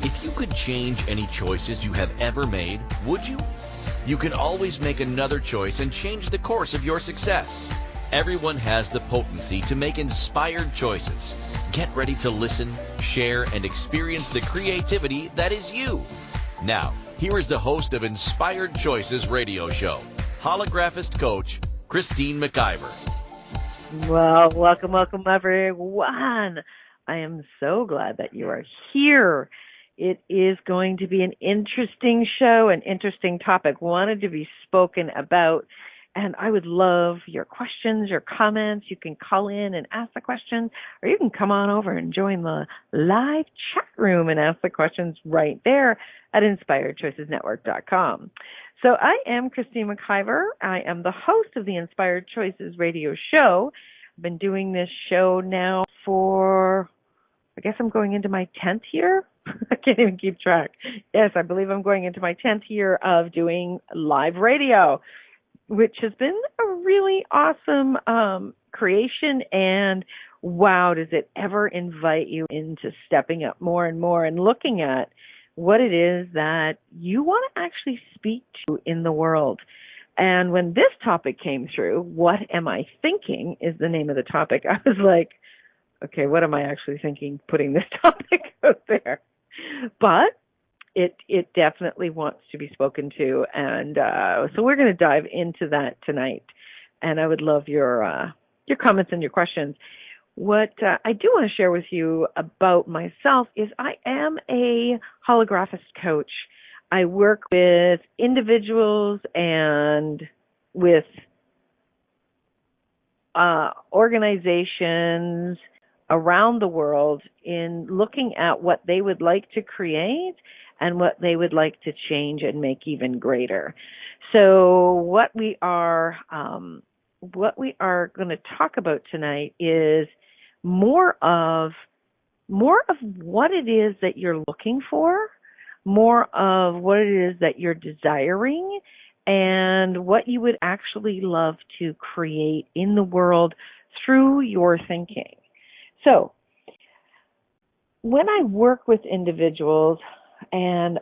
If you could change any choices you have ever made, would you? You can always make another choice and change the course of your success. Everyone has the potency to make inspired choices. Get ready to listen, share, and experience the creativity that is you. Now, here is the host of Inspired Choices radio show, Holographist coach, Christine McIver. Well, welcome everyone. I am so glad that you are here. It is going to be an interesting show, an interesting topic, wanted to be spoken about. And I would love your questions, your comments. You can call in and ask the questions, or you can come on over and join the live chat room and ask the questions right there at InspiredChoicesNetwork.com. So I am Christine McIver. I am the host of the Inspired Choices radio show. I've been doing this show now for, I guess I'm going into my 10th year. I can't even keep track. Yes, I believe I'm going into my 10th year of doing live radio, which has been a really awesome creation. And wow, does it ever invite you into stepping up more and more and looking at what it is that you want to actually speak to in the world. And when this topic came through, what am I thinking is the name of the topic. I was like, okay, what am I actually thinking putting this topic out there? But it definitely wants to be spoken to. And so we're going to dive into that tonight. And I would love your comments and your questions. What I do want to share with you about myself is I am a holographist coach. I work with individuals and with organizations around the world in looking at what they would like to create and what they would like to change and make even greater. So what we are going to talk about tonight is more of what it is that you're looking for, more of what it is that you're desiring, and what you would actually love to create in the world through your thinking. So when I work with individuals and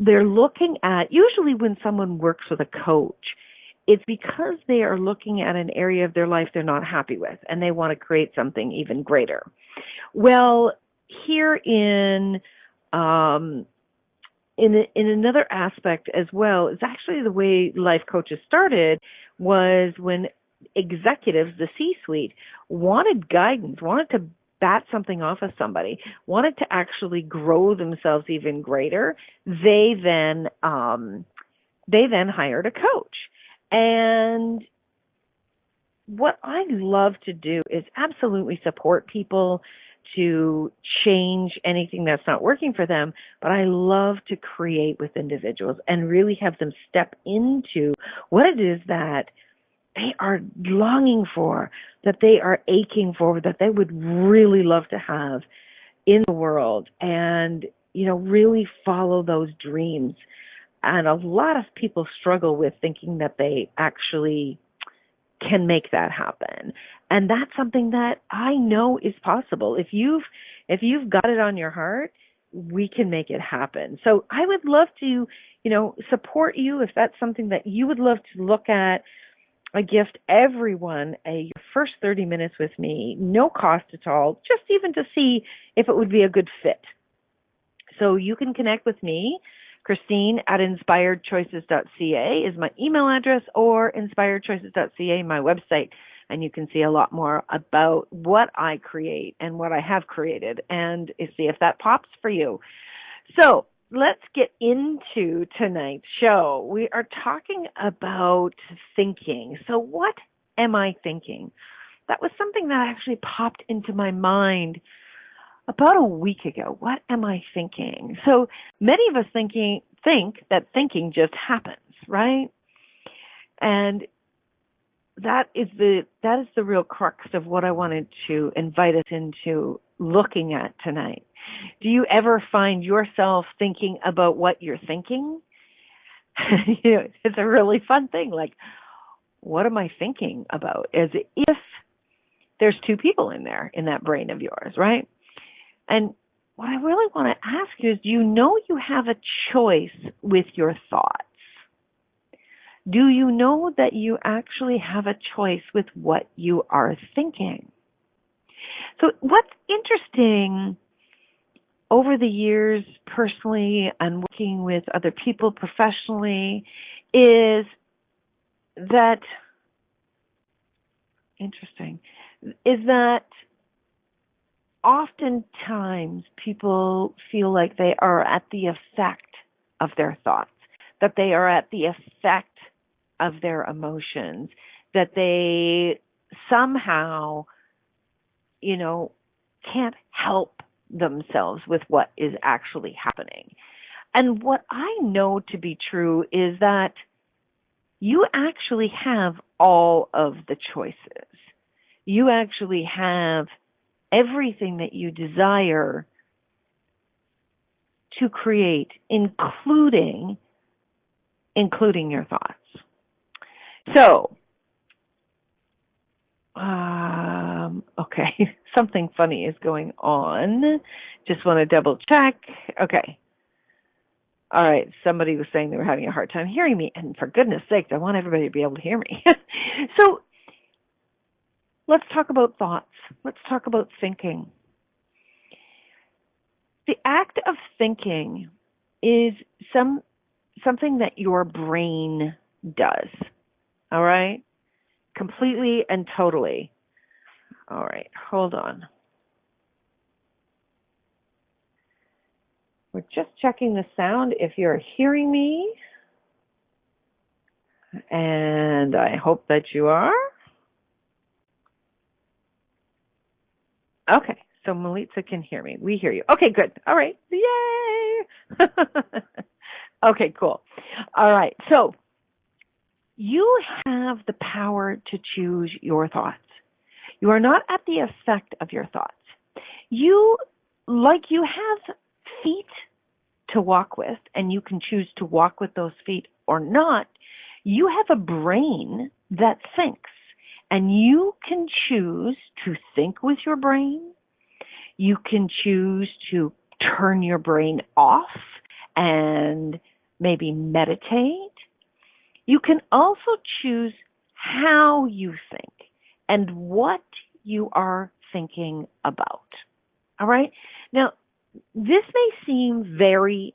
they're looking at, usually when someone works with a coach, it's because they are looking at an area of their life they're not happy with and they want to create something even greater. Well, here in another aspect as well, is actually the way life coaches started was when executives, the C-suite, wanted guidance, wanted to bat something off of somebody, wanted to actually grow themselves even greater. They then hired a coach. And what I love to do is absolutely support people to change anything that's not working for them, but I love to create with individuals and really have them step into what it is that they are longing for, that they are aching for, that they would really love to have in the world, and, really follow those dreams. And a lot of people struggle with thinking that they actually can make that happen. And that's something that I know is possible. If you've got it on your heart, we can make it happen. So I would love to, support you if that's something that you would love to look at. I gift everyone your first 30 minutes with me, no cost at all, just even to see if it would be a good fit. So you can connect with me. Christine at inspiredchoices.ca is my email address, or inspiredchoices.ca, my website. And you can see a lot more about what I create and what I have created and see if that pops for you. So let's get into tonight's show. We are talking about thinking. So what am I thinking? That was something that actually popped into my mind about a week ago. What am I thinking? So many of us think that thinking just happens, right? And that is the real crux of what I wanted to invite us into looking at tonight. Do you ever find yourself thinking about what you're thinking? It's a really fun thing. Like, what am I thinking about? As if there's two people in there, in that brain of yours, right? And what I really want to ask you is, do you know you have a choice with your thoughts? Do you know that you actually have a choice with what you are thinking? So what's interesting over the years, personally, and working with other people professionally, is that oftentimes people feel like they are at the effect of their thoughts, that they are at the effect of their emotions, that they somehow, can't help themselves with what is actually happening. And what I know to be true is that you actually have all of the choices. You actually have everything that you desire to create, including your thoughts. So, okay, something funny is going on. Just want to double check. Okay. All right, somebody was saying they were having a hard time hearing me, and for goodness sakes, I want everybody to be able to hear me. So, let's talk about thoughts. Let's talk about thinking. The act of thinking is something that your brain does. All right? Completely and totally. All right, hold on. We're just checking the sound if you're hearing me. And I hope that you are. Okay, so Melitza can hear me. We hear you. Okay, good. All right. Yay! Okay, cool. All right, so you have the power to choose your thoughts. You are not at the effect of your thoughts. You have feet to walk with, and you can choose to walk with those feet or not. You have a brain that thinks, and you can choose to think with your brain. You can choose to turn your brain off and maybe meditate. You can also choose how you think and what you are thinking about. All right? Now, this may seem very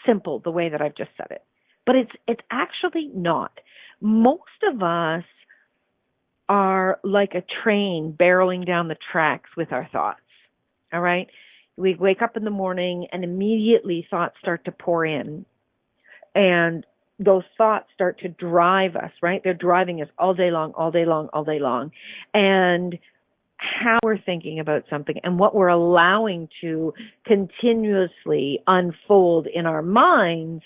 simple the way that I've just said it, but it's actually not. Most of us are like a train barreling down the tracks with our thoughts. All right? We wake up in the morning and immediately thoughts start to pour in, and those thoughts start to drive us, right? They're driving us all day long, all day long, all day long. And how we're thinking about something and what we're allowing to continuously unfold in our minds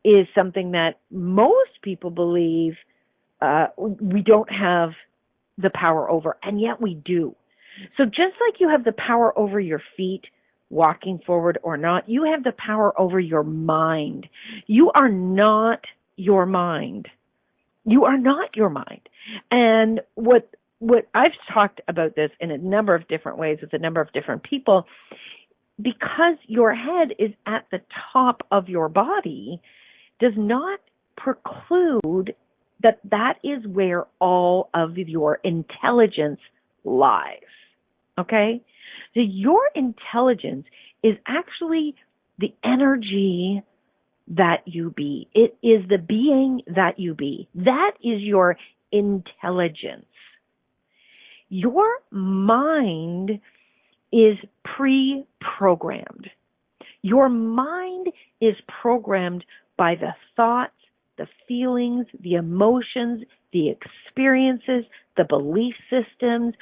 is something that most people believe we don't have the power over, and yet we do. So just like you have the power over your feet, walking forward or not, you have the power over your mind. You are not your mind. You are not your mind. And what I've talked about this in a number of different ways with a number of different people, because your head is at the top of your body does not preclude that is where all of your intelligence lies. Okay? So your intelligence is actually the energy that you be. It is the being that you be. That is your intelligence. Your mind is pre-programmed. Your mind is programmed by the thoughts, the feelings, the emotions, the experiences, the belief systems,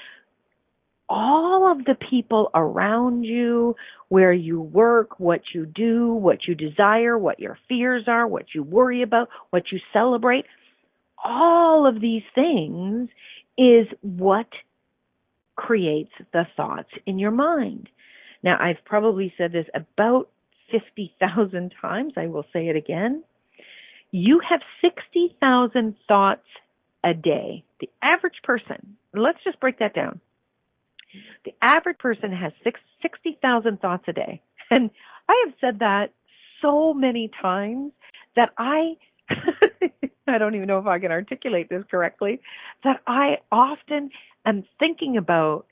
all of the people around you, where you work, what you do, what you desire, what your fears are, what you worry about, what you celebrate. All of these things is what creates the thoughts in your mind. Now, I've probably said this about 50,000 times. I will say it again. You have 60,000 thoughts a day. The average person, let's just break that down. The average person has 60,000 thoughts a day. And I have said that so many times that I don't even know if I can articulate this correctly, that I often am thinking about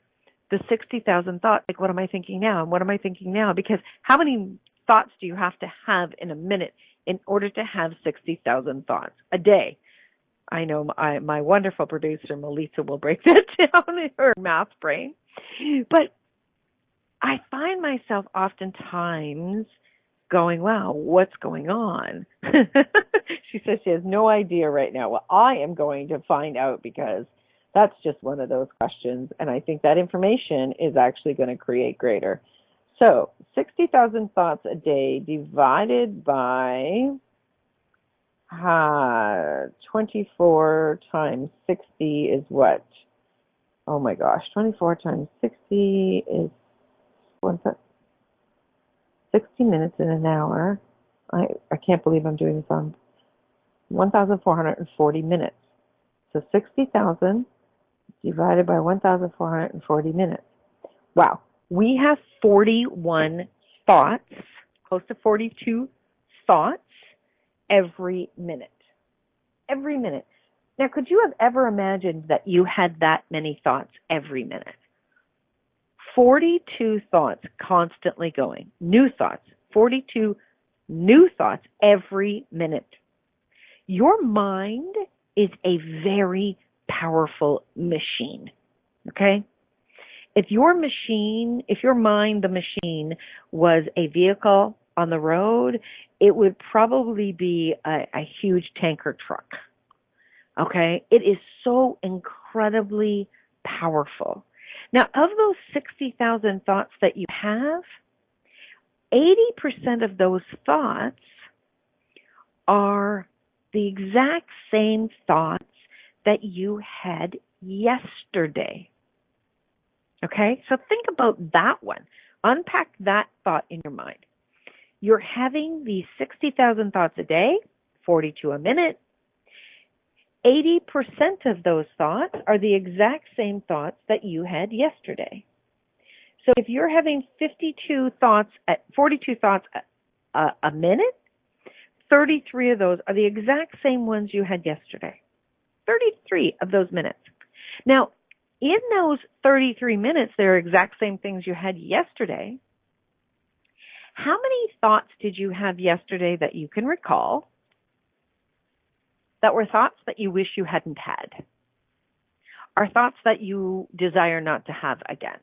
the 60,000 thoughts. Like, what am I thinking now? And what am I thinking now? Because how many thoughts do you have to have in a minute in order to have 60,000 thoughts a day? I know my wonderful producer, Melissa, will break that down in her math brain. But I find myself oftentimes going, wow, what's going on? She says she has no idea right now. Well, I am going to find out, because that's just one of those questions. And I think that information is actually going to create greater. So 60,000 thoughts a day divided by 24 times 60 is what? Oh my gosh, 24 times 60 is 60 minutes in an hour. I can't believe I'm doing this on 1,440 minutes. So 60,000 divided by 1,440 minutes. Wow. We have 41 thoughts, close to 42 thoughts every minute. Every minute. Now, could you have ever imagined that you had that many thoughts every minute? 42 thoughts constantly going. New thoughts. 42 new thoughts every minute. Your mind is a very powerful machine. Okay? If your mind, the machine, was a vehicle on the road, it would probably be a huge tanker truck. Okay? It is so incredibly powerful. Now, of those 60,000 thoughts that you have, 80% of those thoughts are the exact same thoughts that you had yesterday. Okay? So think about that one. Unpack that thought in your mind. You're having these 60,000 thoughts a day, 42 a minute. 80% of those thoughts are the exact same thoughts that you had yesterday. So if you're having 42 thoughts a minute, 33 of those are the exact same ones you had yesterday. 33 of those minutes. Now, in those 33 minutes, they're exact same things you had yesterday. How many thoughts did you have yesterday that you can recall that were thoughts that you wish you hadn't had? Are thoughts that you desire not to have again?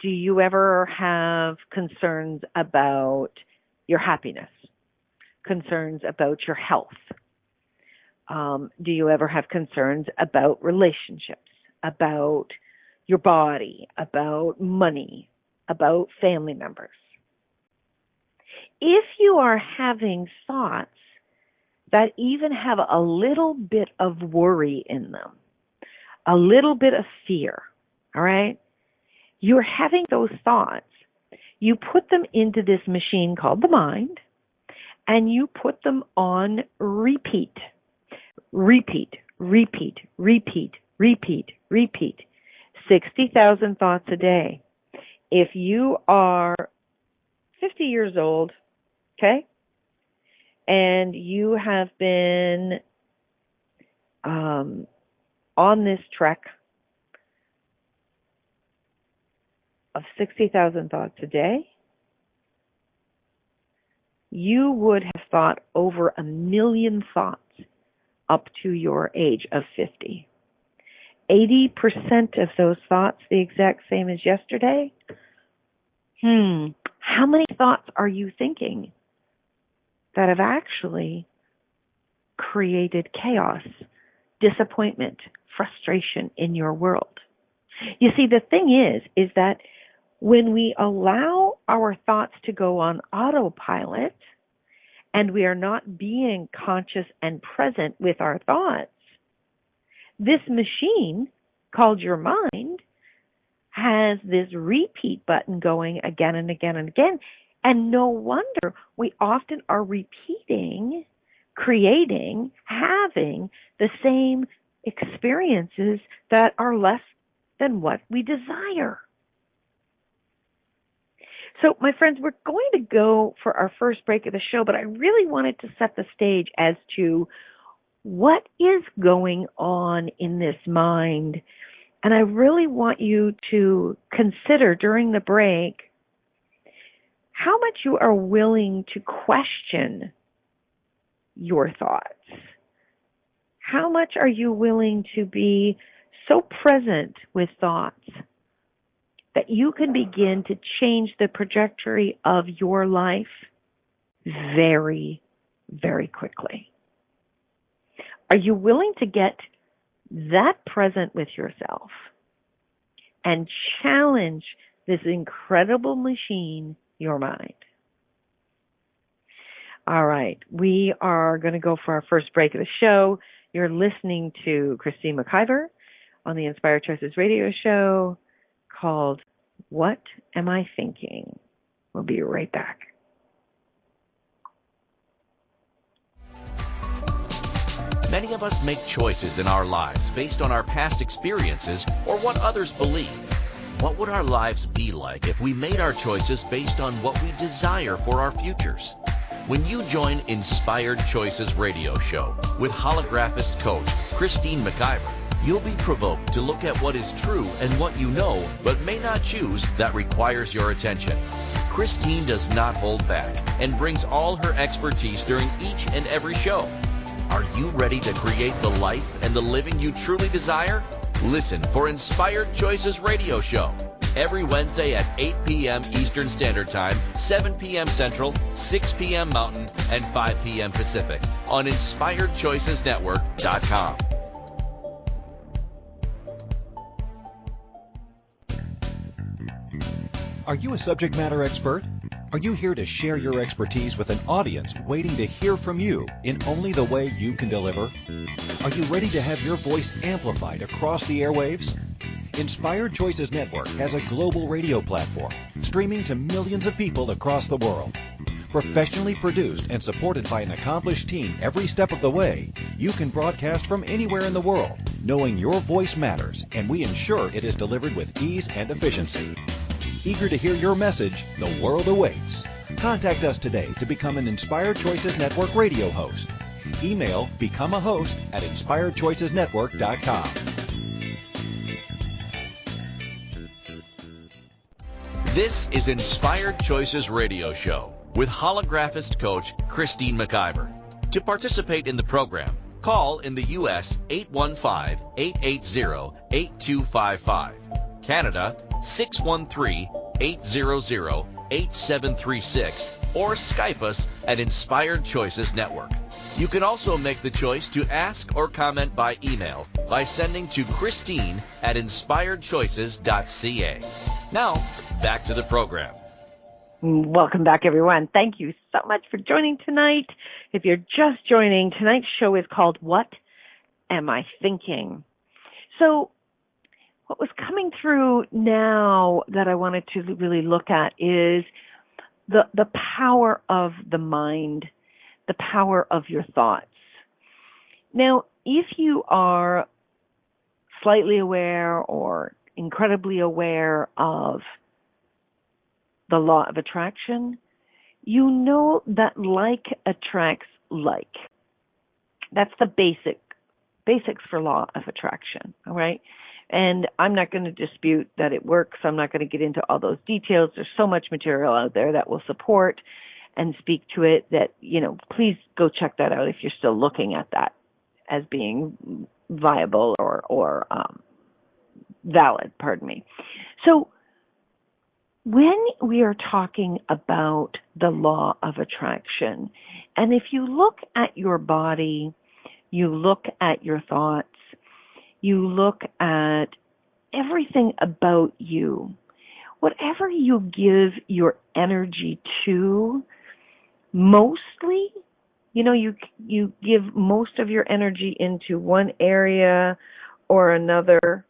Do you ever have concerns about your happiness? Concerns about your health? Do you ever have concerns about relationships, about your body, about money, about family members? If you are having thoughts that even have a little bit of worry in them, a little bit of fear, all right? You're having those thoughts. You put them into this machine called the mind, and you put them on repeat. Repeat, repeat, repeat, repeat, repeat. 60,000 thoughts a day. If you are 50 years old, okay, and you have been on this trek of 60,000 thoughts a day, you would have thought over 1 million thoughts up to your age of 50. 80% of those thoughts the exact same as yesterday. How many thoughts are you thinking that have actually created chaos, disappointment, frustration in your world? You see, the thing is that when we allow our thoughts to go on autopilot and we are not being conscious and present with our thoughts, this machine called your mind has this repeat button going again and again and again. And no wonder we often are repeating, creating, having the same experiences that are less than what we desire. So, my friends, we're going to go for our first break of the show, but I really wanted to set the stage as to what is going on in this mind. And I really want you to consider during the break how much you are willing to question your thoughts. How much are you willing to be so present with thoughts that you can begin to change the trajectory of your life very, very quickly? Are you willing to get that present with yourself and challenge this incredible machine, your mind? All right, we are going to go for our first break of the show. You're listening to Christine McIver on the Inspired Choices radio show called What Am I Thinking? We'll be right back. Many of us make choices in our lives based on our past experiences or what others believe. What would our lives be like if we made our choices based on what we desire for our futures? When you join Inspired Choices radio show with holographist coach Christine McIver, you'll be provoked to look at what is true and what you know but may not choose that requires your attention. Christine does not hold back and brings all her expertise during each and every show. Are you ready to create the life and the living you truly desire? Listen for Inspired Choices radio show every Wednesday at 8 p.m. Eastern Standard Time, 7 p.m. Central, 6 p.m. Mountain, and 5 p.m. Pacific on InspiredChoicesNetwork.com. Are you a subject matter expert? Are you here to share your expertise with an audience waiting to hear from you in only the way you can deliver? Are you ready to have your voice amplified across the airwaves? Inspired Choices Network has a global radio platform streaming to millions of people across the world. Professionally produced and supported by an accomplished team every step of the way, you can broadcast from anywhere in the world, knowing your voice matters, and we ensure it is delivered with ease and efficiency. Eager to hear your message, the world awaits. Contact us today to become an Inspired Choices Network radio host. Email becomeahost@inspiredchoicesnetwork.com. This is Inspired Choices Radio Show with holographist coach Christine McIver. To participate in the program, call in the U.S. 815-880-8255, Canada 613-800-8736, or Skype us at Inspired Choices Network. You can also make the choice to ask or comment by email by sending to Christine@inspiredchoices.ca. Now, back to the program. Welcome back, everyone. Thank you so much for joining tonight. If you're just joining, tonight's show is called What Am I Thinking? So what was coming through now that I wanted to really look at is the power of the mind, the power of your thoughts. Now, if you are slightly aware or incredibly aware of the law of attraction, you know that like attracts like. That's the basics for law of attraction, all right? And I'm not going to dispute that it works. I'm not going to get into all those details. There's so much material out there that will support and speak to it that, please go check that out if you're still looking at that as being viable or valid, pardon me. So when we are talking about the law of attraction, and if you look at your body, you look at your thoughts, you look at everything about you, whatever you give your energy to, mostly, you give most of your energy into one area or another,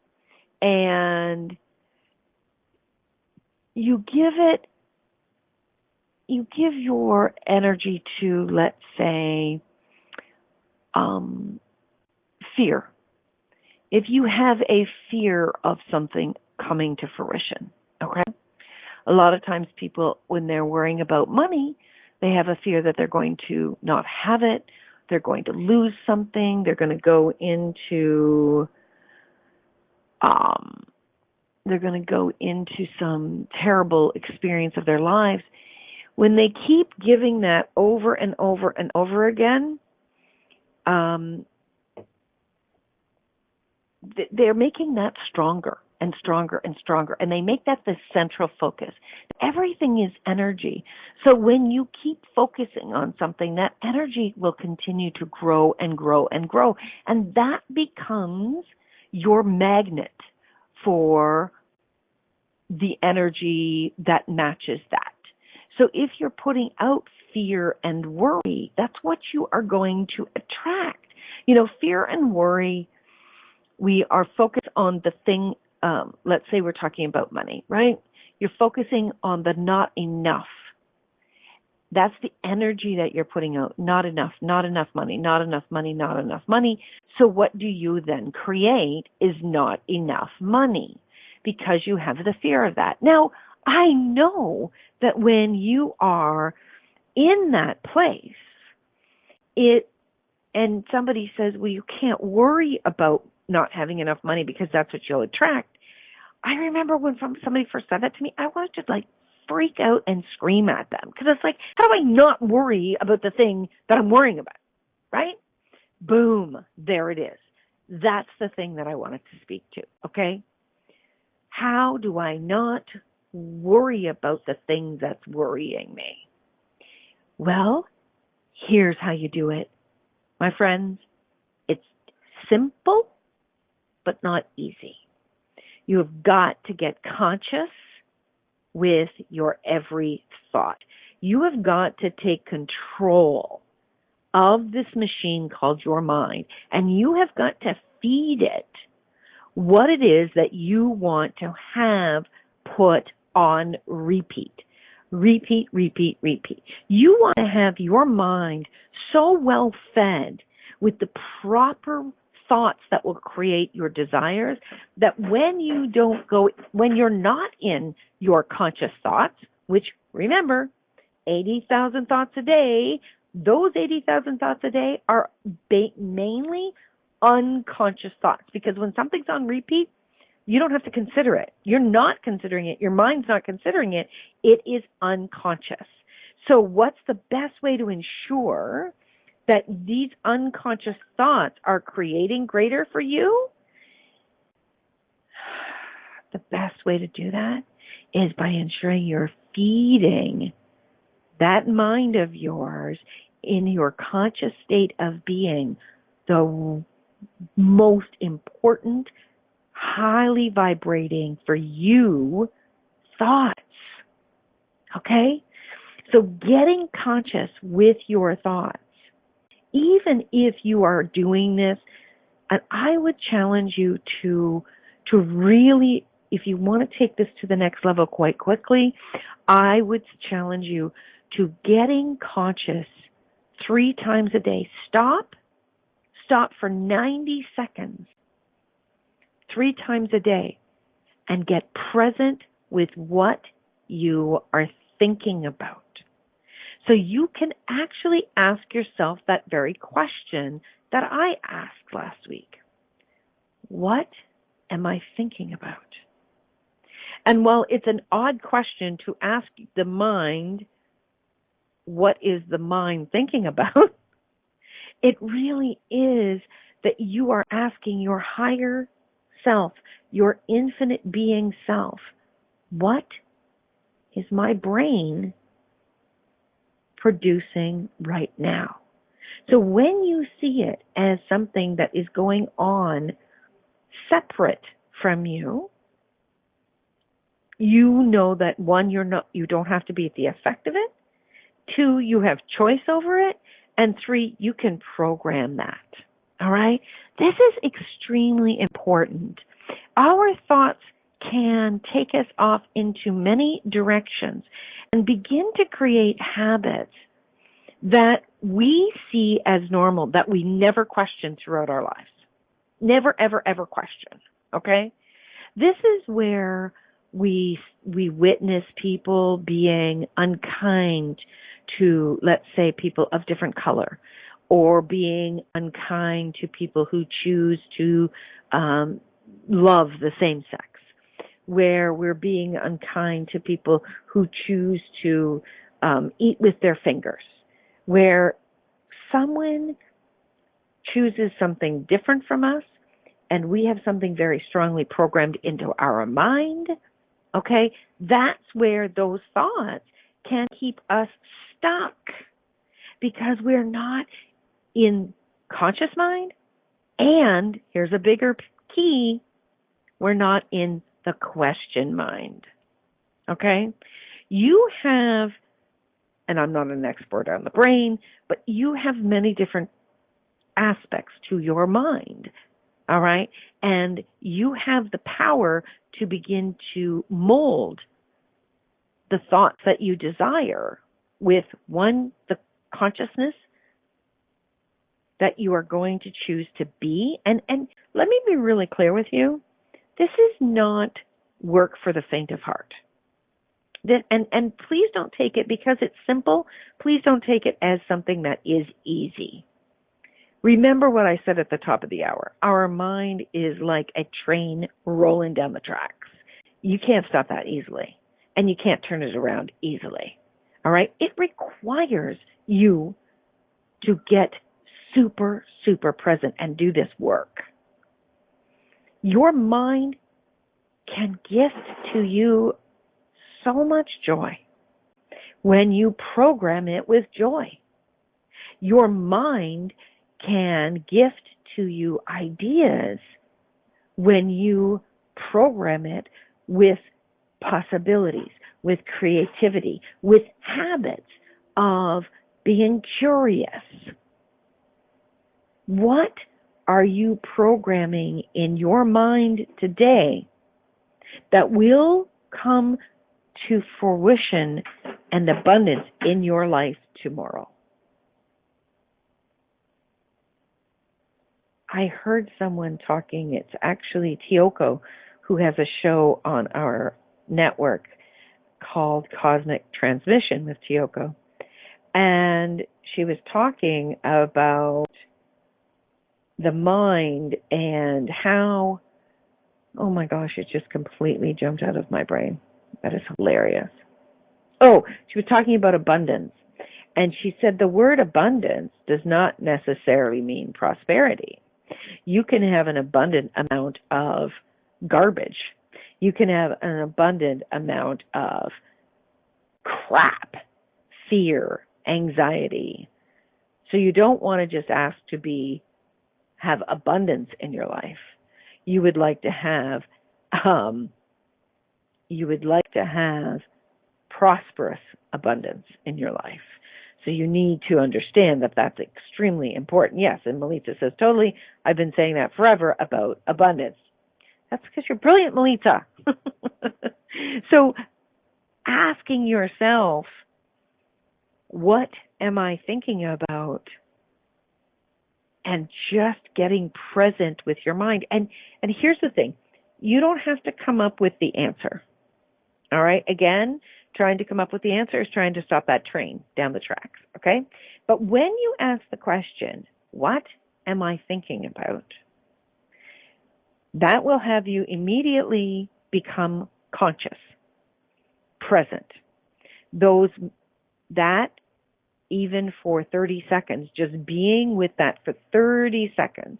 and you give your energy to, let's say, fear. if you have a fear of something coming to fruition, okay? A lot of times people, when they're worrying about money, they have a fear that they're going to not have it, they're going to lose something, they're going to go into some terrible experience of their lives. When they keep giving that over and over and over again, they're making that stronger and stronger and stronger, and they make that the central focus. Everything is energy. So when you keep focusing on something, that energy will continue to grow and grow and grow, and that becomes your magnet for the energy that matches that. So if you're putting out fear and worry, that's what you are going to attract. You know, fear and worry, we are focused on the thing, let's say we're talking about money, right? You're focusing on the not enough. That's the energy that you're putting out. Not enough money, not enough money, not enough money. So what do you then create is not enough money because you have the fear of that. Now, I know that when you are in that place, and somebody says, well, you can't worry about not having enough money because that's what you'll attract. I remember when somebody first said that to me, I wanted to freak out and scream at them because it's like, how do I not worry about the thing that I'm worrying about, right? Boom, there it is. That's the thing that I wanted to speak to, okay? How do I not worry about the thing that's worrying me? Well, here's how you do it. My friends, it's simple, but not easy. You have got to get conscious with your every thought. You have got to take control of this machine called your mind, and you have got to feed it what it is that you want to have put on repeat. Repeat, repeat, repeat. You want to have your mind so well fed with the proper thoughts that will create your desires that when you're not in your conscious thoughts, which remember, 80,000 thoughts a day, those 80,000 thoughts a day are mainly unconscious thoughts, because when something's on repeat, you don't have to consider it. You're not considering it. Your mind's not considering it. It is unconscious. So what's the best way to ensure that these unconscious thoughts are creating greater for you? The best way to do that is by ensuring you're feeding that mind of yours in your conscious state of being the most important, highly vibrating for you thoughts. Okay? So getting conscious with your thoughts, even if you are doing this, and I would challenge you to really, if you want to take this to the next level quite quickly, I would challenge you to getting conscious 3 times a day. Stop for 90 seconds 3 times a day and get present with what you are thinking about. So you can actually ask yourself that very question that I asked last week. What am I thinking about? And while it's an odd question to ask the mind, what is the mind thinking about? It really is that you are asking your higher self, your infinite being self, what is my brain producing right now? So when you see it as something that is going on separate from you, you know that 1, you don't have to be at the effect of it. 2, you have choice over it. And 3, you can program that. All right? This is extremely important. Our thoughts can take us off into many directions and begin to create habits that we see as normal, that we never question throughout our lives. Never, ever, ever question. Okay? This is where we witness people being unkind to, let's say, people of different color, or being unkind to people who choose to love the same sex, where we're being unkind to people who choose to eat with their fingers, where someone chooses something different from us and we have something very strongly programmed into our mind, okay, that's where those thoughts can keep us stuck, because we're not in conscious mind, and here's a bigger key, we're not in the question mind, okay? You have, and I'm not an expert on the brain, but you have many different aspects to your mind, all right? And you have the power to begin to mold the thoughts that you desire with, one, the consciousness that you are going to choose to be. And let me be really clear with you. This is not work for the faint of heart. And please don't take it, because it's simple, please don't take it as something that is easy. Remember what I said at the top of the hour. Our mind is like a train rolling down the tracks. You can't stop that easily, and you can't turn it around easily. All right? It requires you to get super, super present and do this work. Your mind can gift to you so much joy when you program it with joy. Your mind can gift to you ideas when you program it with possibilities, with creativity, with habits of being curious. What are you programming in your mind today that will come to fruition and abundance in your life tomorrow? I heard someone talking, it's actually Tioko, who has a show on our network called Cosmic Transmission with Tioko. And she was talking about the mind and how, oh my gosh, it just completely jumped out of my brain. That is hilarious. Oh, she was talking about abundance. And she said the word abundance does not necessarily mean prosperity. You can have an abundant amount of garbage. You can have an abundant amount of crap, fear, anxiety. So you don't want to just ask to have abundance in your life. You would like to have prosperous abundance in your life. So you need to understand that that's extremely important. Yes, and Melita says, totally, I've been saying that forever about abundance. That's because you're brilliant, Melita. So asking yourself, what am I thinking about? And just getting present with your mind. And here's the thing. You don't have to come up with the answer. All right? Again, trying to come up with the answer is trying to stop that train down the tracks. Okay? But when you ask the question, what am I thinking about? That will have you immediately become conscious, present. That even for 30 seconds, just being with that for 30 seconds,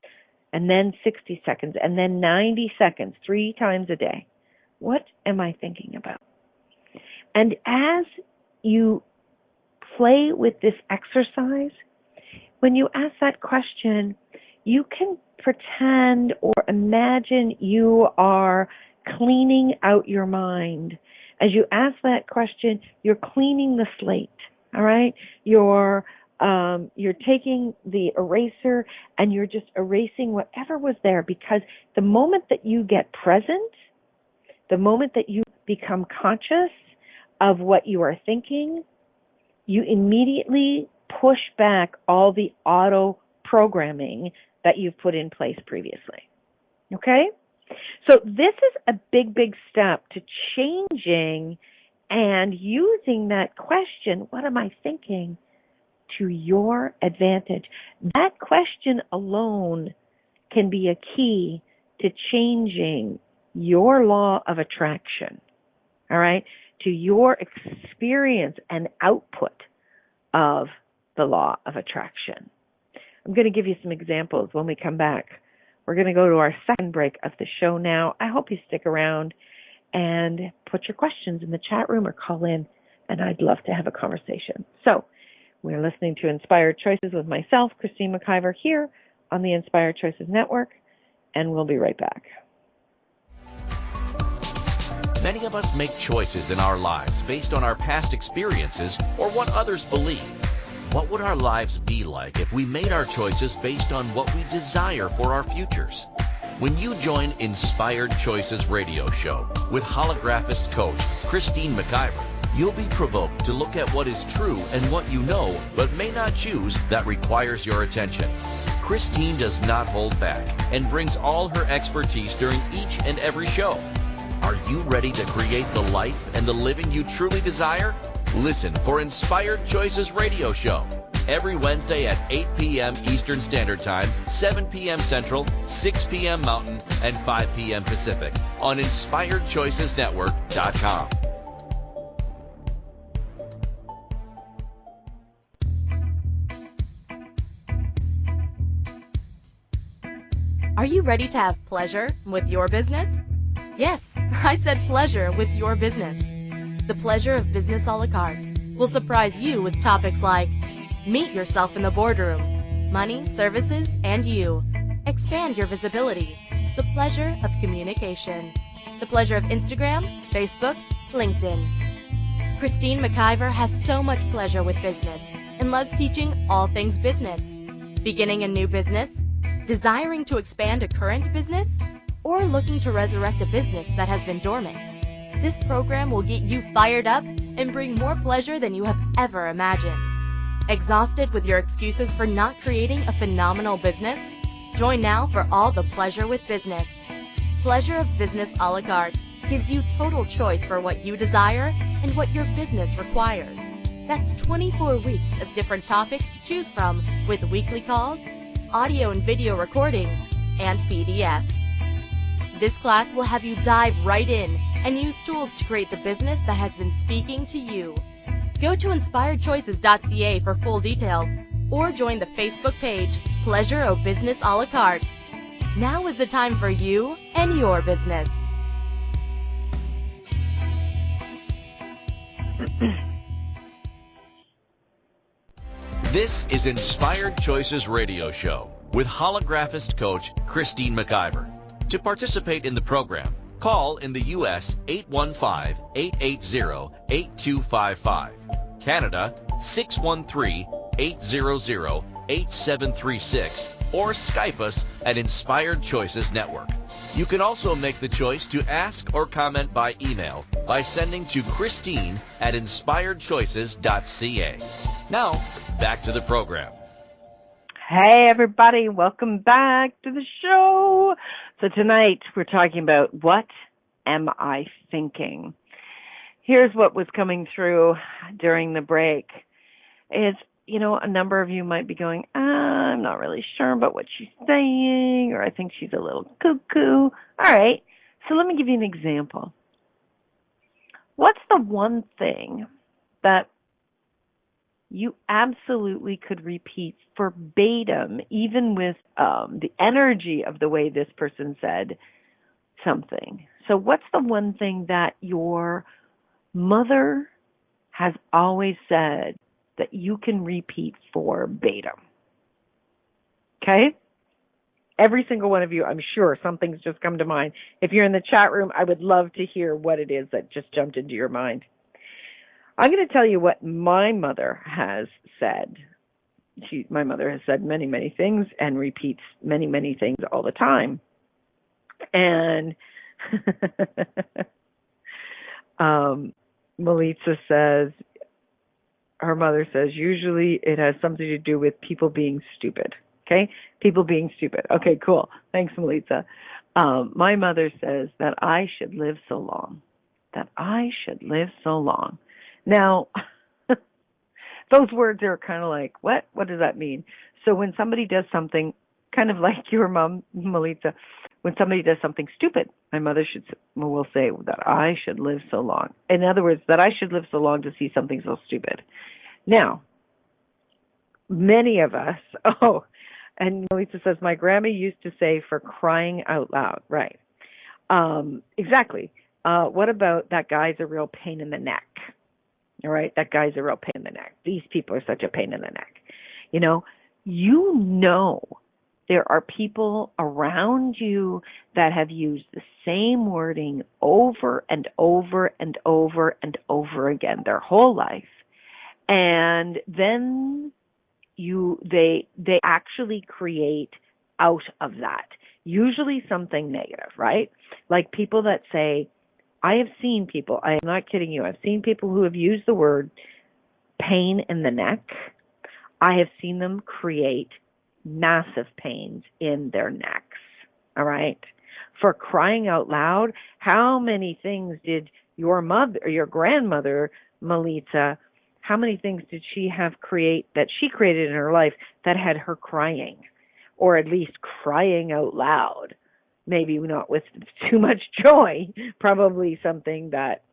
and then 60 seconds, and then 90 seconds, 3 times a day. What am I thinking about? And as you play with this exercise, when you ask that question, you can pretend or imagine you are cleaning out your mind. As you ask that question, you're cleaning the slate. All right, you're taking the eraser and you're just erasing whatever was there, because the moment that you get present, the moment that you become conscious of what you are thinking, you immediately push back all the auto programming that you've put in place previously. Okay? So this is a big, big step to changing and using that question, what am I thinking, to your advantage. That question alone can be a key to changing your law of attraction, all right, to your experience and output of the law of attraction. I'm going to give you some examples when we come back. We're going to go to our second break of the show now. I hope you stick around and put your questions in the chat room or call in, and I'd love to have a conversation. So we're listening to Inspired Choices with myself, Christine McIver, here on the Inspired Choices Network, and we'll be right back. Many of us make choices in our lives based on our past experiences or what others believe. What would our lives be like if we made our choices based on what we desire for our futures? When you join Inspired Choices radio show with holographist coach Christine McIver, you'll be provoked to look at what is true and what you know but may not choose that requires your attention. Christine does not hold back and brings all her expertise during each and every show. Are you ready to create the life and the living you truly desire? Listen for Inspired Choices radio show every Wednesday at 8 p.m. Eastern Standard Time, 7 p.m. Central, 6 p.m. Mountain, and 5 p.m. Pacific on InspiredChoicesNetwork.com. Are you ready to have pleasure with your business? Yes, I said pleasure with your business. The Pleasure of Business a la carte will surprise you with topics like meet yourself in the boardroom, money, services, and you. Expand your visibility. The pleasure of communication. The pleasure of Instagram, Facebook, LinkedIn. Christine McIver has so much pleasure with business and loves teaching all things business. Beginning a new business? Desiring to expand a current business? Or looking to resurrect a business that has been dormant? This program will get you fired up and bring more pleasure than you have ever imagined. Exhausted with your excuses for not creating a phenomenal business? Join now for all the pleasure with business. Pleasure of Business a la carte gives you total choice for what you desire and what your business requires. That's 24 weeks of different topics to choose from with weekly calls, audio and video recordings, and PDFs. This class will have you dive right in and use tools to create the business that has been speaking to you. Go to inspiredchoices.ca for full details or join the Facebook page Pleasure of Business a la carte. Now is the time for you and your business. This is Inspired Choices Radio Show with holographist coach Christine McIver. To participate in the program, call in the U.S. 815-880-8255, Canada 613-800-8736, or Skype us at Inspired Choices Network. You can also make the choice to ask or comment by email by sending to Christine at inspiredchoices.ca. Now, back to the program. Hey, everybody. Welcome back to the show. So tonight we're talking about what am I thinking? Here's what was coming through during the break is, you know, a number of you might be going, I'm not really sure about what she's saying, or I think she's a little cuckoo. All right. So let me give you an example. What's the one thing that you absolutely could repeat verbatim, even with the energy of the way this person said something? So what's the one thing that your mother has always said that you can repeat verbatim? Okay? Every single one of you, I'm sure something's just come to mind. If you're in the chat room, I would love to hear what it is that just jumped into your mind. I'm going to tell you what my mother has said. My mother has said many, many things and repeats many, many things all the time. And Melissa says, her mother says, usually it has something to do with people being stupid. Okay? People being stupid. Okay, cool. Thanks, Melissa. My mother says that I should live so long. That I should live so long. Now, those words are kind of like, what? What does that mean? So when somebody does something, kind of like your mom, Melita, when somebody does something stupid, my mother will say that I should live so long. In other words, that I should live so long to see something so stupid. Now, many of us, and Melissa says, my grandma used to say, for crying out loud. Right. Exactly. What about that guy's a real pain in the neck? All right. That guy's a real pain in the neck. These people are such a pain in the neck. You know, there are people around you that have used the same wording over and over and over and over again their whole life. And then they actually create out of that, usually something negative, right? Like people that say, I have seen people, I am not kidding you, I've seen people who have used the word pain in the neck. I have seen them create massive pains in their necks, all right? For crying out loud, how many things did your mother or your grandmother, Melita, how many things did she created in her life that had her crying, or at least crying out loud? Maybe not with too much joy, probably something that,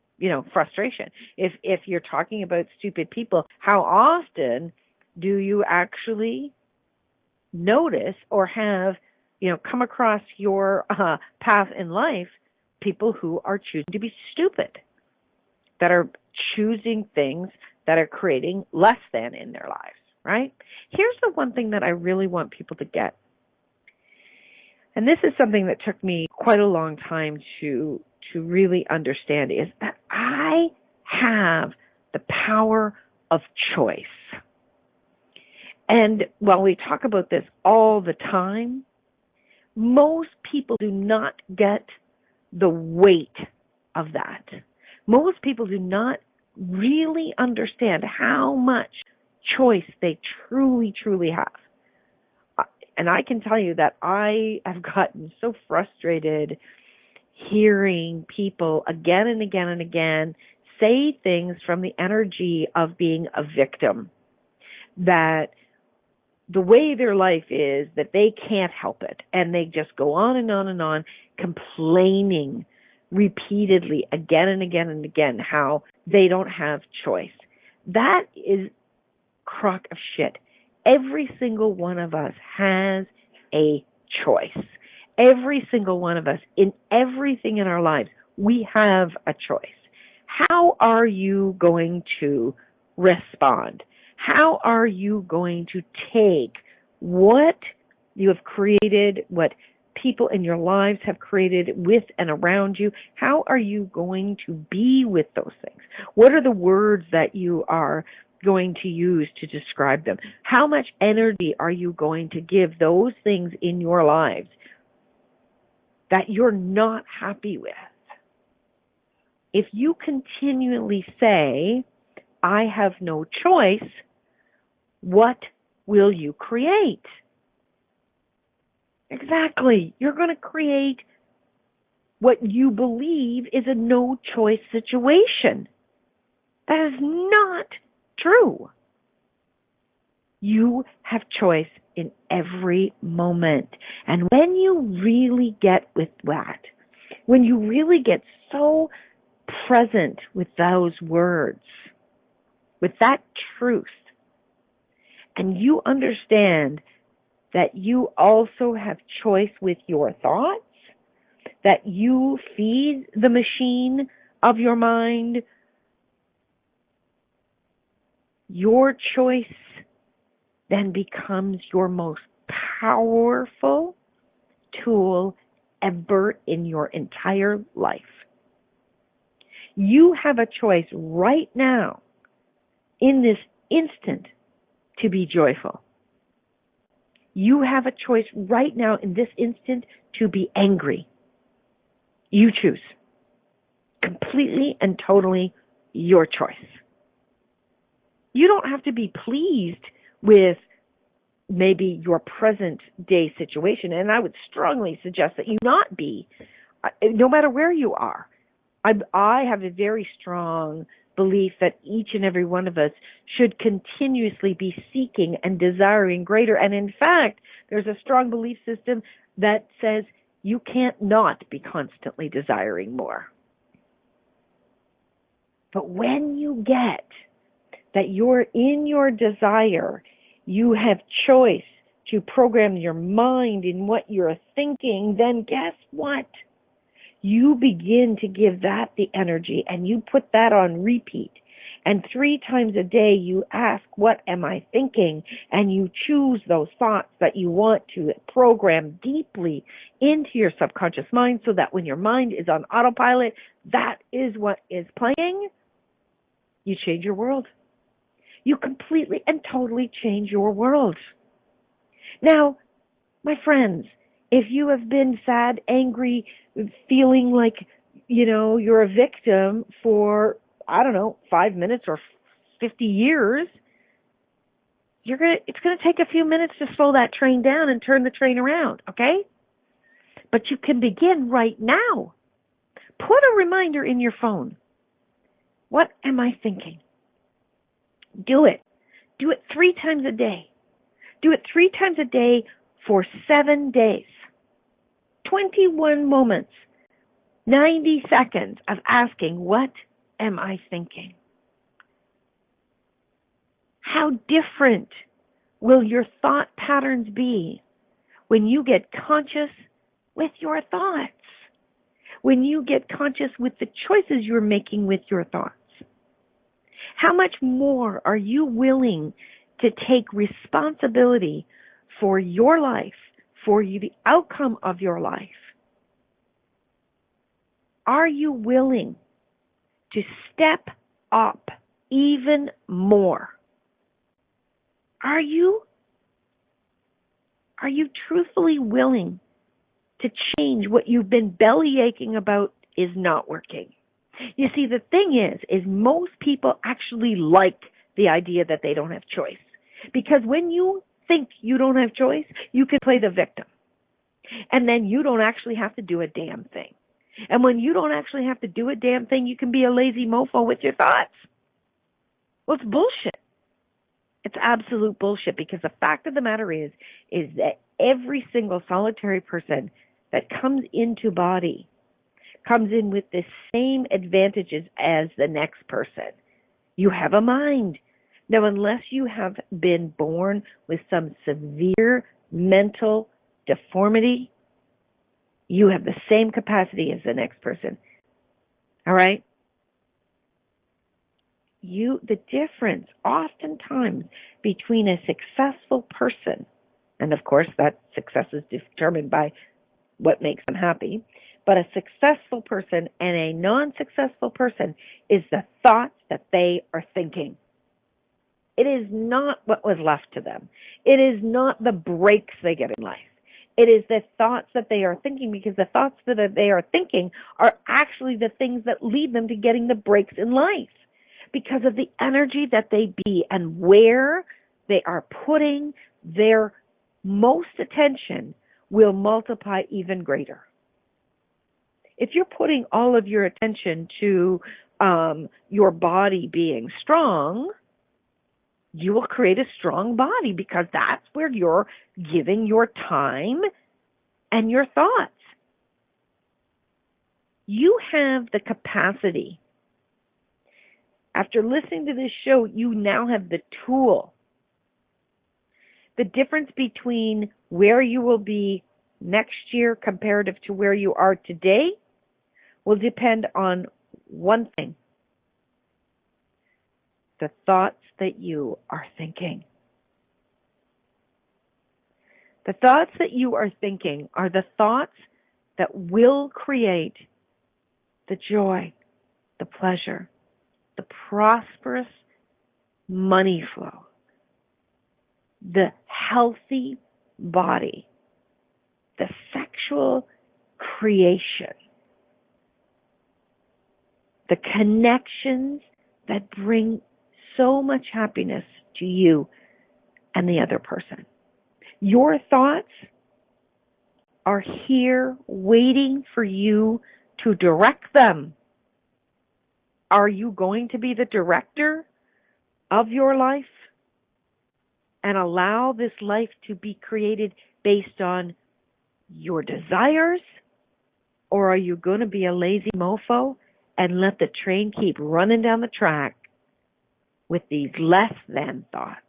frustration. If you're talking about stupid people, how often do you actually notice or have, come across your path in life, people who are choosing to be stupid, that are choosing things that are creating less than in their lives, right? Here's the one thing that I really want people to get. And this is something that took me quite a long time to really understand, is that I have the power of choice. And while we talk about this all the time, most people do not get the weight of that. Most people do not really understand how much choice they truly, truly have. And I can tell you that I have gotten so frustrated hearing people again and again and again say things from the energy of being a victim, that the way their life is, that they can't help it, and they just go on and on and on, complaining repeatedly again and again and again how they don't have choice. That is crock of shit. Every single one of us has a choice. Every single one of us, in everything in our lives, we have a choice. How are you going to respond? How are you going to take what you have created, what people in your lives have created with and around you? How are you going to be with those things? What are the words that you are going to use to describe them? How much energy are you going to give those things in your lives that you're not happy with? If you continually say, I have no choice, what will you create? Exactly. You're going to create what you believe is a no-choice situation. That is not true. You have choice in every moment. And when you really get with that, when you really get so present with those words, with that truth, and you understand that you also have choice with your thoughts, that you feed the machine of your mind, your choice then becomes your most powerful tool ever in your entire life. You have a choice right now, in this instant, to be joyful. You have a choice right now, in this instant, to be angry. You choose. Completely and totally your choice. You don't have to be pleased with maybe your present day situation. And I would strongly suggest that you not be, no matter where you are. I have a very strong belief that each and every one of us should continuously be seeking and desiring greater. And in fact, there's a strong belief system that says you can't not be constantly desiring more. But when you get that you're in your desire, you have choice to program your mind in what you're thinking, then guess what? You begin to give that the energy, and you put that on repeat. And 3 times a day you ask, what am I thinking? And you choose those thoughts that you want to program deeply into your subconscious mind, so that when your mind is on autopilot, that is what is playing. You change your world. You completely and totally change your world. Now, my friends, if you have been sad, angry, feeling like, you're a victim for, 5 minutes or 50 years, it's going to take a few minutes to slow that train down and turn the train around, okay? But you can begin right now. Put a reminder in your phone. What am I thinking? Do it. Do it 3 times a day. Do it 3 times a day for 7 days. 21 moments, 90 seconds of asking, what am I thinking? How different will your thought patterns be when you get conscious with your thoughts? When you get conscious with the choices you're making with your thoughts? How much more are you willing to take responsibility for your life, for the outcome of your life? Are you willing to step up even more? Are you truthfully willing to change what you've been belly aching about is not working? You see, the thing is most people actually like the idea that they don't have choice. Because when you think you don't have choice, you can play the victim. And then you don't actually have to do a damn thing. And when you don't actually have to do a damn thing, you can be a lazy mofo with your thoughts. Well, it's bullshit. It's absolute bullshit, because the fact of the matter is that every single solitary person that comes into body comes in with the same advantages as the next person. You have a mind. Now, unless you have been born with some severe mental deformity, you have the same capacity as the next person. All right? The difference oftentimes between a successful person, and of course that success is determined by what makes them happy, but a successful person and a non-successful person is the thoughts that they are thinking. It is not what was left to them. It is not the breaks they get in life. It is the thoughts that they are thinking, because the thoughts that they are thinking are actually the things that lead them to getting the breaks in life, because of the energy that they be and where they are putting their most attention will multiply even greater. If you're putting all of your attention to your body being strong, you will create a strong body, because that's where you're giving your time and your thoughts. You have the capacity. After listening to this show, you now have the tool. The difference between where you will be next year comparative to where you are today will depend on one thing: the thoughts that you are thinking. The thoughts that you are thinking are the thoughts that will create the joy, the pleasure, the prosperous money flow, the healthy body, the sexual creation, the connections that bring so much happiness to you and the other person. Your thoughts are here waiting for you to direct them. Are you going to be the director of your life and allow this life to be created based on your desires? Or are you going to be a lazy mofo and let the train keep running down the track with these less than thoughts,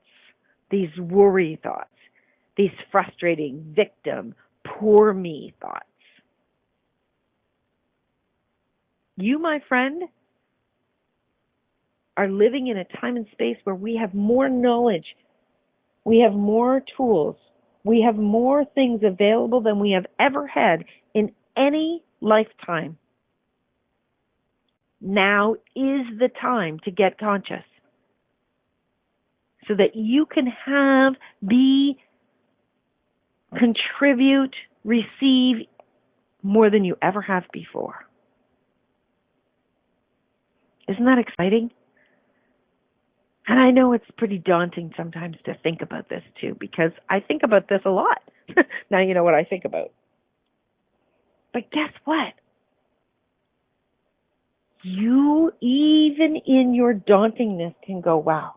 these worry thoughts, these frustrating victim, poor me thoughts? You, my friend, are living in a time and space where we have more knowledge, we have more tools, we have more things available than we have ever had in any lifetime. Now is the time to get conscious so that you can contribute, receive more than you ever have before. Isn't that exciting? And I know it's pretty daunting sometimes to think about this too, because I think about this a lot. Now you know what I think about. But guess what? You, even in your dauntingness, can go, wow,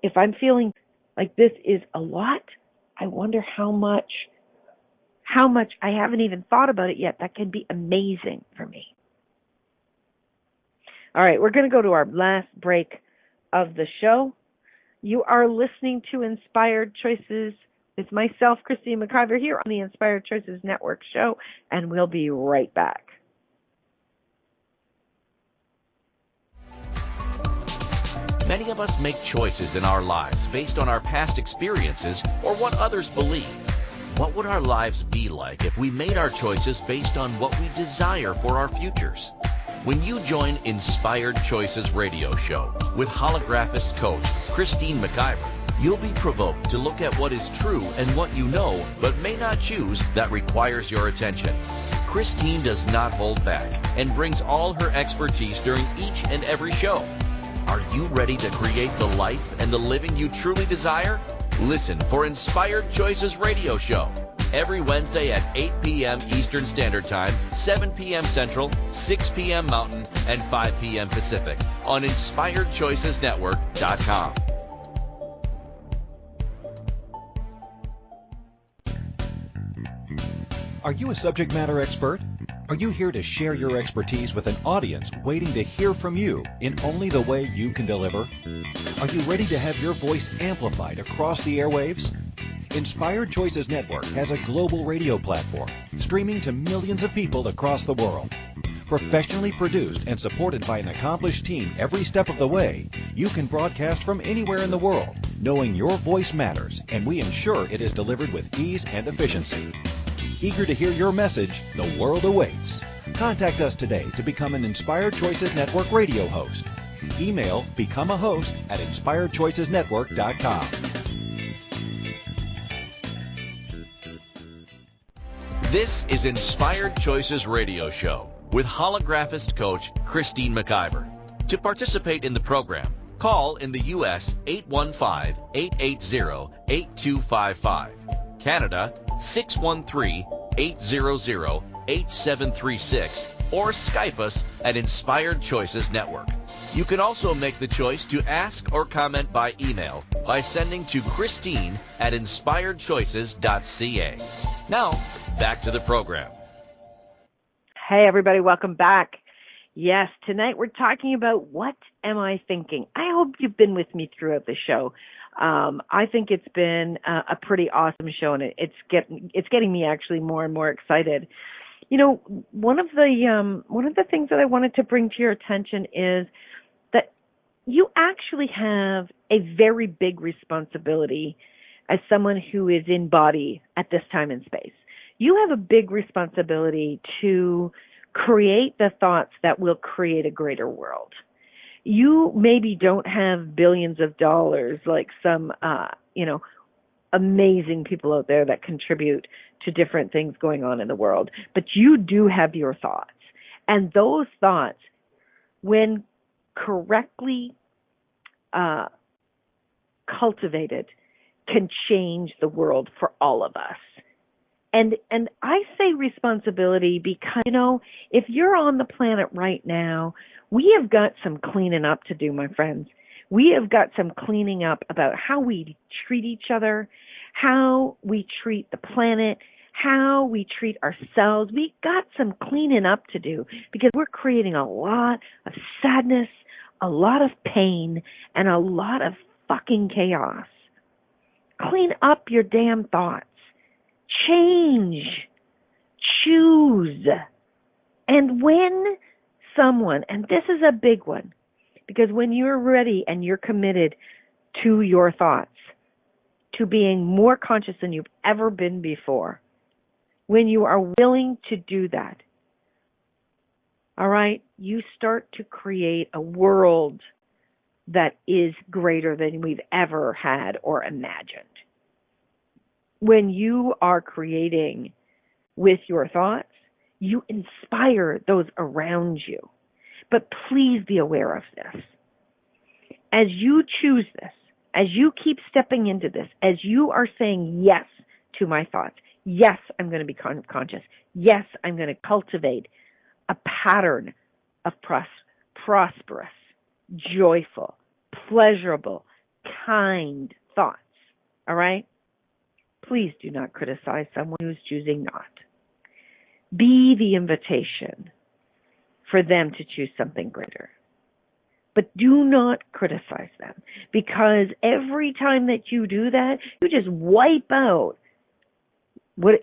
if I'm feeling like this is a lot, I wonder how much I haven't even thought about it yet. That can be amazing for me. All right, we're going to go to our last break of the show. You are listening to Inspired Choices with myself, Christine McIver, here on the Inspired Choices Network show, and we'll be right back. Many of us make choices in our lives based on our past experiences or what others believe. What would our lives be like if we made our choices based on what we desire for our futures? When you join Inspired Choices radio show with Holographist coach Christine McIver, you'll be provoked to look at what is true and what you know but may not choose that requires your attention. Christine does not hold back and brings all her expertise during each and every show. Are you ready to create the life and the living you truly desire? Listen for Inspired Choices radio show every Wednesday at 8 p.m. Eastern Standard Time, 7 p.m. Central, 6 p.m. Mountain, and 5 p.m. Pacific on InspiredChoicesNetwork.com. Are you a subject matter expert? Are you here to share your expertise with an audience waiting to hear from you in only the way you can deliver? Are you ready to have your voice amplified across the airwaves? Inspired Choices Network has a global radio platform streaming to millions of people across the world. Professionally produced and supported by an accomplished team every step of the way, you can broadcast from anywhere in the world, knowing your voice matters, and we ensure it is delivered with ease and efficiency. Eager to hear your message, the world awaits. Contact us today to become an Inspired Choices Network radio host. Email becomeahost@inspiredchoicesnetwork.com. This is Inspired Choices Radio Show with holographist coach Christine McIver. To participate in the program, call in the U.S. 815-880-8255, Canada 613-800-8736, or Skype us at Inspired Choices Network. You can also make the choice to ask or comment by email by sending to Christine@inspiredchoices.ca. Now, back to the program. Hey, everybody, welcome back. Yes, tonight we're talking about what am I thinking? I hope you've been with me throughout the show. I think it's been a pretty awesome show, and it's getting me actually more and more excited. You know, one of the things that I wanted to bring to your attention is that you actually have a very big responsibility as someone who is in body at this time and space. You have a big responsibility to create the thoughts that will create a greater world. You maybe don't have billions of dollars like some, amazing people out there that contribute to different things going on in the world, but you do have your thoughts. And those thoughts, when correctly cultivated can change the world for all of us. And I say responsibility because, if you're on the planet right now, we have got some cleaning up to do, my friends. We have got some cleaning up about how we treat each other, how we treat the planet, how we treat ourselves. We got some cleaning up to do because we're creating a lot of sadness, a lot of pain, and a lot of fucking chaos. Clean up your damn thoughts. Change. Choose. And when someone, and this is a big one, because when you're ready and you're committed to your thoughts, to being more conscious than you've ever been before, when you are willing to do that, all right, you start to create a world that is greater than we've ever had or imagined. When you are creating with your thoughts, you inspire those around you. But please be aware of this. As you choose this, as you keep stepping into this, as you are saying yes to my thoughts, yes, I'm going to be conscious. Yes, I'm going to cultivate a pattern of prosperous, joyful, pleasurable, kind thoughts. All right? Please do not criticize someone who's choosing not. Be the invitation for them to choose something greater. But do not criticize them, because every time that you do that, you just wipe out what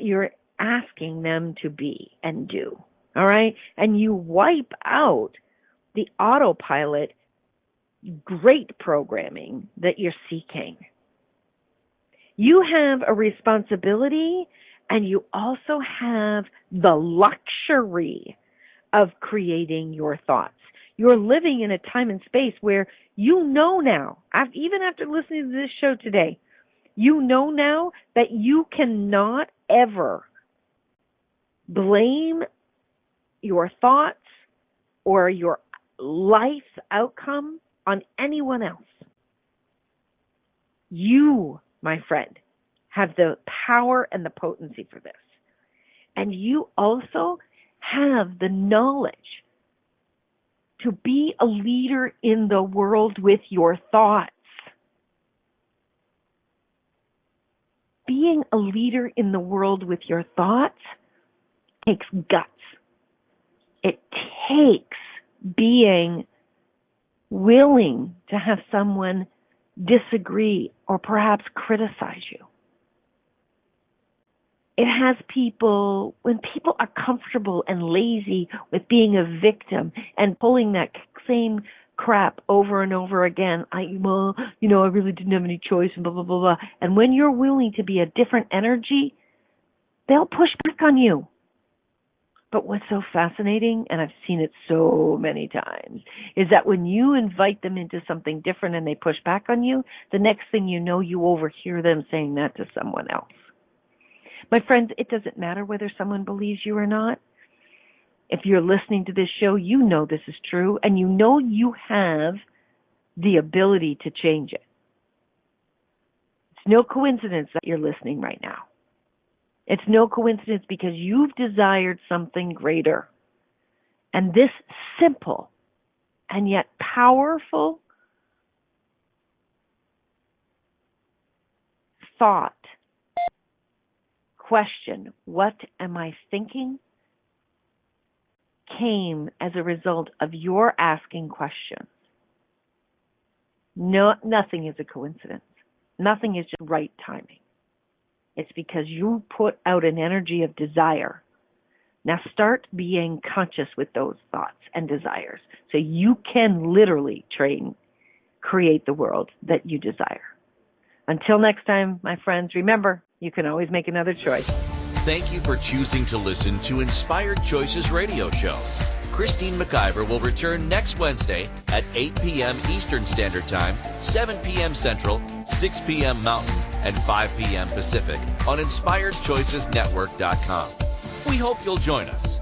you're asking them to be and do. All right? And you wipe out the autopilot great programming that you're seeking. You have a responsibility, and you also have the luxury of creating your thoughts. You're living in a time and space where you know now, even after listening to this show today, you know now that you cannot ever blame your thoughts or your life's outcome on anyone else. You, my friend, have the power and the potency for this. And you also have the knowledge to be a leader in the world with your thoughts. Being a leader in the world with your thoughts takes guts. It takes being willing to have someone disagree or perhaps criticize you. It has people, when people are comfortable and lazy with being a victim and pulling that same crap over and over again, I really didn't have any choice, and blah, blah, blah, blah. And when you're willing to be a different energy, they'll push back on you. But what's so fascinating, and I've seen it so many times, is that when you invite them into something different and they push back on you, the next thing you know, you overhear them saying that to someone else. My friends, it doesn't matter whether someone believes you or not. If you're listening to this show, you know this is true, and you know you have the ability to change it. It's no coincidence that you're listening right now. It's no coincidence because you've desired something greater. And this simple and yet powerful thought, question, what am I thinking, came as a result of your asking questions. No, nothing is a coincidence. Nothing is just right timing. It's because you put out an energy of desire. Now start being conscious with those thoughts and desires so you can literally create the world that you desire. Until next time, my friends, remember, you can always make another choice. Thank you for choosing to listen to Inspired Choices Radio Show. Christine McIver will return next Wednesday at 8 p.m. Eastern Standard Time, 7 p.m. Central, 6 p.m. Mountain, and 5 p.m. Pacific on InspiredChoicesNetwork.com. We hope you'll join us.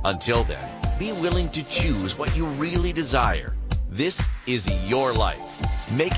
Until then, be willing to choose what you really desire. This is your life. Make